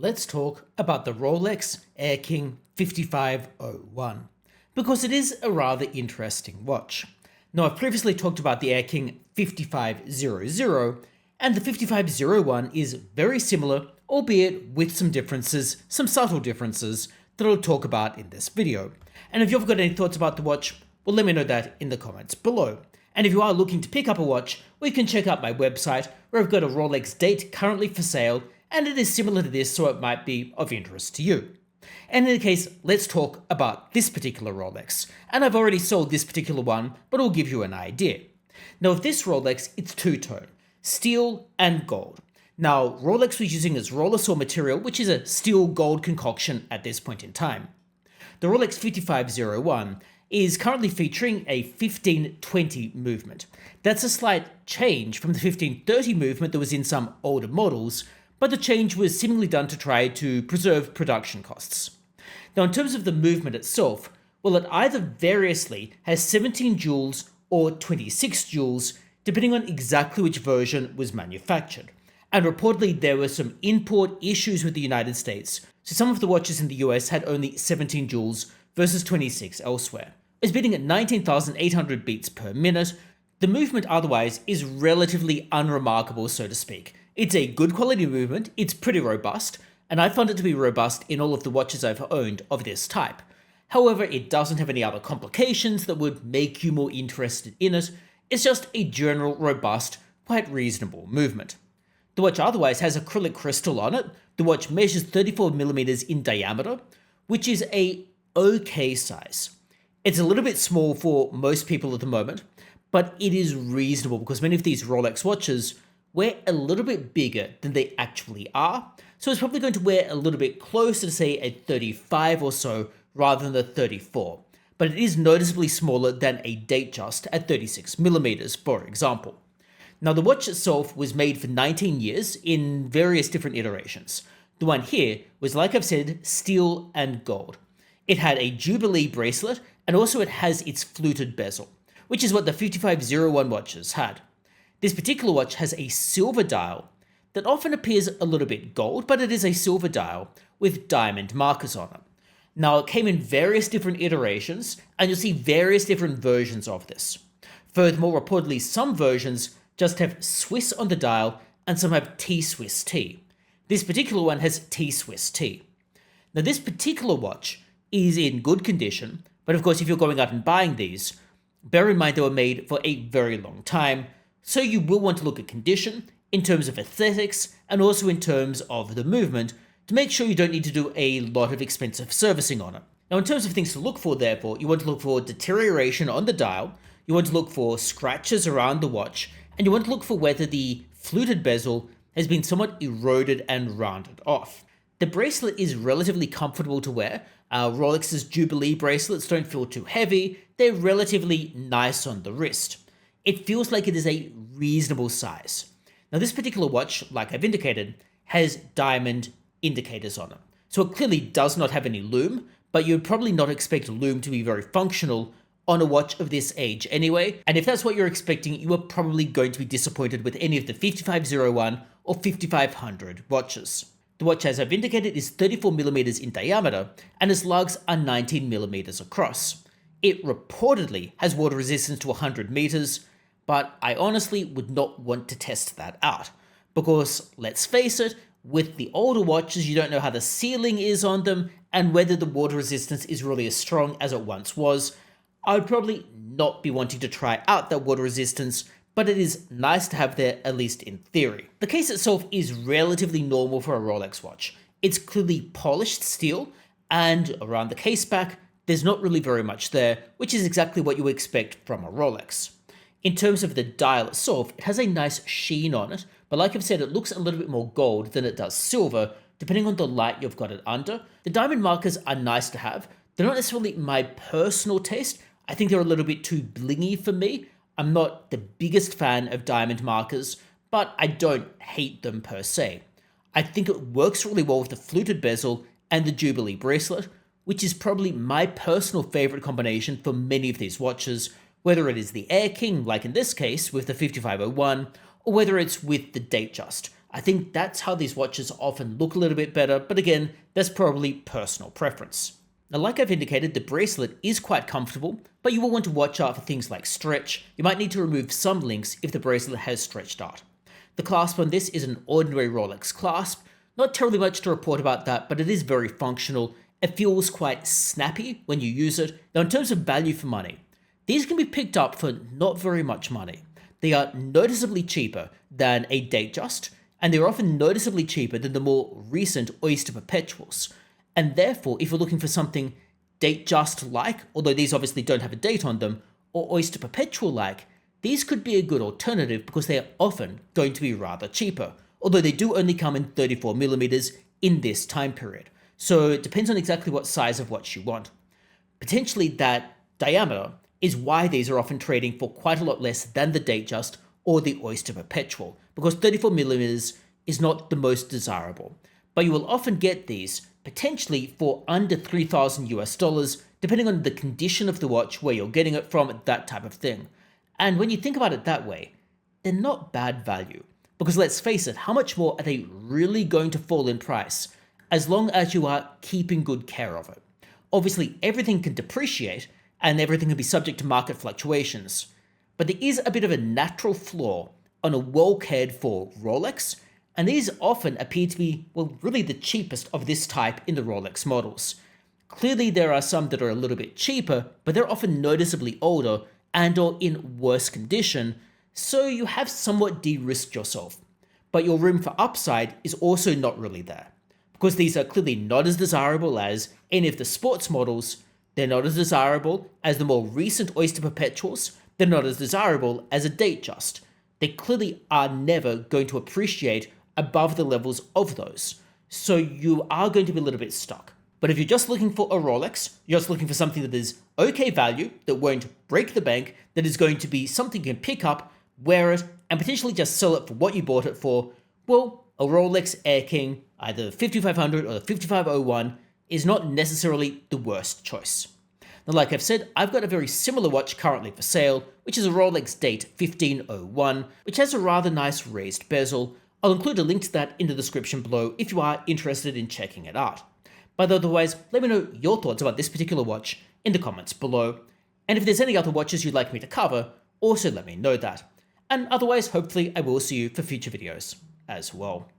let's talk about the Rolex Air-King 5501, because it is a rather interesting watch. Now, I've previously talked about the Air-King 5500, and the 5501 is very similar, albeit with some differences, some subtle differences, that I'll talk about in this video. And if you've got any thoughts about the watch, well, let me know that in the comments below. And if you are looking to pick up a watch, well, you can check out my website, where I've got a Rolex date currently for sale, and it is similar to this, so it might be of interest to you. And in any case, let's talk about this particular Rolex. And I've already sold this particular one, but I'll give you an idea. Now, with this Rolex, it's two-tone, steel and gold. Now, Rolex was using its Rolex Air material, which is a steel-gold concoction at this point in time. The Rolex 5501 is currently featuring a 1520 movement. That's a slight change from the 1530 movement that was in some older models, but the change was seemingly done to try to preserve production costs. Now, in terms of the movement itself, well, it either variously has 17 joules or 26 joules, depending on exactly which version was manufactured. And reportedly, there were some import issues with the United States, so some of the watches in the US had only 17 joules versus 26 elsewhere. It's beating at 19,800 beats per minute. The movement otherwise is relatively unremarkable, so to speak. It's a good quality movement, it's pretty robust, and I found it to be robust in all of the watches I've owned of this type. However, it doesn't have any other complications that would make you more interested in it. It's just a general, robust, quite reasonable movement. The watch otherwise has acrylic crystal on it. The watch measures 34mm in diameter, which is a okay size. It's a little bit small for most people at the moment, but it is reasonable because many of these Rolex watches wear a little bit bigger than they actually are, so it's probably going to wear a little bit closer to, say, a 35 or so rather than the 34, but it is noticeably smaller than a Datejust at 36mm, for example. Now, the watch itself was made for 19 years in various different iterations. The one here was, like I've said, steel and gold. It had a Jubilee bracelet, and also it has its fluted bezel, which is what the 5501 watches had. This particular watch has a silver dial that often appears a little bit gold, but it is a silver dial with diamond markers on it. Now, it came in various different iterations, and you'll see various different versions of this. Furthermore, reportedly, some versions just have Swiss on the dial, and some have T-Swiss T. This particular one has T-Swiss T. Now, this particular watch is in good condition, but of course, if you're going out and buying these, bear in mind they were made for a very long time, so you will want to look at condition in terms of aesthetics and also in terms of the movement to make sure you don't need to do a lot of expensive servicing on it. Now, in terms of things to look for, therefore, you want to look for deterioration on the dial, you want to look for scratches around the watch, and you want to look for whether the fluted bezel has been somewhat eroded and rounded off. The bracelet is relatively comfortable to wear. Rolex's Jubilee bracelets don't feel too heavy, they're relatively nice on the wrist. It feels like it is a reasonable size. Now, this particular watch, like I've indicated, has diamond indicators on it. So it clearly does not have any lume, but you'd probably not expect lume to be very functional on a watch of this age anyway. And if that's what you're expecting, you are probably going to be disappointed with any of the 5501 or 5500 watches. The watch, as I've indicated, is 34mm in diameter, and its lugs are 19mm across. It reportedly has water resistance to 100 meters, but I honestly would not want to test that out. Because, let's face it, with the older watches, you don't know how the sealing is on them, and whether the water resistance is really as strong as it once was. I would probably not be wanting to try out that water resistance, but it is nice to have there, at least in theory. The case itself is relatively normal for a Rolex watch. It's clearly polished steel, and around the case back, there's not really very much there, which is exactly what you would expect from a Rolex. In terms of the dial itself, it has a nice sheen on it, but like I've said, it looks a little bit more gold than it does silver, depending on the light you've got it under. The diamond markers are nice to have. They're not necessarily my personal taste. I think they're a little bit too blingy for me. I'm not the biggest fan of diamond markers, but I don't hate them per se. I think it works really well with the fluted bezel and the Jubilee bracelet, which is probably my personal favorite combination for many of these watches, whether it is the Air-King, like in this case with the 5501, or whether it's with the Datejust. I think that's how these watches often look a little bit better, but again, that's probably personal preference. Now, like I've indicated, the bracelet is quite comfortable, but you will want to watch out for things like stretch. You might need to remove some links if the bracelet has stretched out. The clasp on this is an ordinary Rolex clasp. Not terribly much to report about that, but it is very functional. It feels quite snappy when you use it. Now, in terms of value for money, these can be picked up for not very much money. They are noticeably cheaper than a Datejust, and they're often noticeably cheaper than the more recent Oyster Perpetuals. And therefore, if you're looking for something Datejust-like, although these obviously don't have a date on them, or Oyster Perpetual-like, these could be a good alternative because they are often going to be rather cheaper, although they do only come in 34mm in this time period. So it depends on exactly what size of watch you want. Potentially that diameter is why these are often trading for quite a lot less than the Datejust or the Oyster Perpetual, because 34mm is not the most desirable. But you will often get these potentially for under $3,000 depending on the condition of the watch, where you're getting it from, that type of thing. And when you think about it that way, they're not bad value. Because let's face it, how much more are they really going to fall in price as long as you are keeping good care of it? Obviously, everything can depreciate and everything can be subject to market fluctuations. But there is a bit of a natural flaw on a well cared for Rolex, and these often appear to be, well, really the cheapest of this type in the Rolex models. Clearly, there are some that are a little bit cheaper, but they're often noticeably older and or in worse condition, so you have somewhat de-risked yourself. But your room for upside is also not really there. Because these are clearly not as desirable as any of the sports models, they're not as desirable as the more recent Oyster Perpetuals, they're not as desirable as a Datejust. They clearly are never going to appreciate above the levels of those, so you are going to be a little bit stuck. But if you're just looking for a Rolex, you're just looking for something that is okay value, that won't break the bank, that is going to be something you can pick up, wear it, and potentially just sell it for what you bought it for, well, a Rolex Air-King, either the 5500 or the 5501, is not necessarily the worst choice. Now, like I've said, I've got a very similar watch currently for sale, which is a Rolex Date 1501, which has a rather nice raised bezel. I'll include a link to that in the description below if you are interested in checking it out. But otherwise, let me know your thoughts about this particular watch in the comments below. And if there's any other watches you'd like me to cover, also let me know that. And otherwise, hopefully I will see you for future videos as well.